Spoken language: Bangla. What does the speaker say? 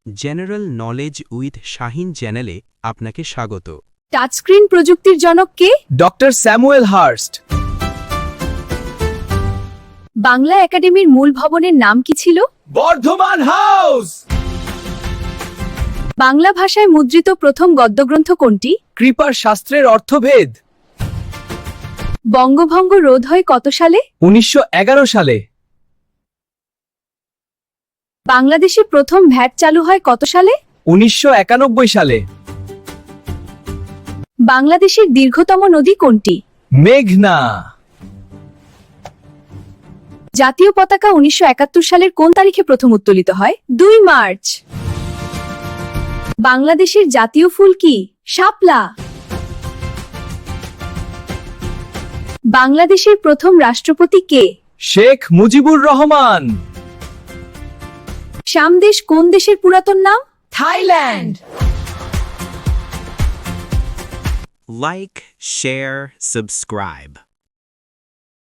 জেনারেল নলেজ উইথ শাহিন চ্যানেলে আপনাকে স্বাগত। টাচস্ক্রিন প্রযুক্তির জনক কে? Doctor Samuel Hurst. বাংলা একাডেমির মূল ভবনের নাম কি ছিল? বর্ধমান হাউস। বাংলা ভাষায় মুদ্রিত প্রথম গদ্যগ্রন্থ কোনটি? কৃপার শাস্ত্রের অর্থভেদ। বঙ্গভঙ্গ রোধ হয় কত সালে? 1911 সালে। বাংলাদেশে প্রথম ভ্যাট চালু হয় কত সালে? 1991 সালে। বাংলাদেশের দীর্ঘতম নদী কোনটি? মেঘনা। জাতীয় পতাকা 1971 সালের কোন তারিখে প্রথম উত্তোলিত হয়? 2 মার্চ। বাংলাদেশের জাতীয় ফুল কি? শাপলা। বাংলাদেশের প্রথম রাষ্ট্রপতি কে? শেখ মুজিবুর রহমান। সামদেশ কোন দেশের পুরাতন নাম? থাইল্যান্ড। Like, share, subscribe.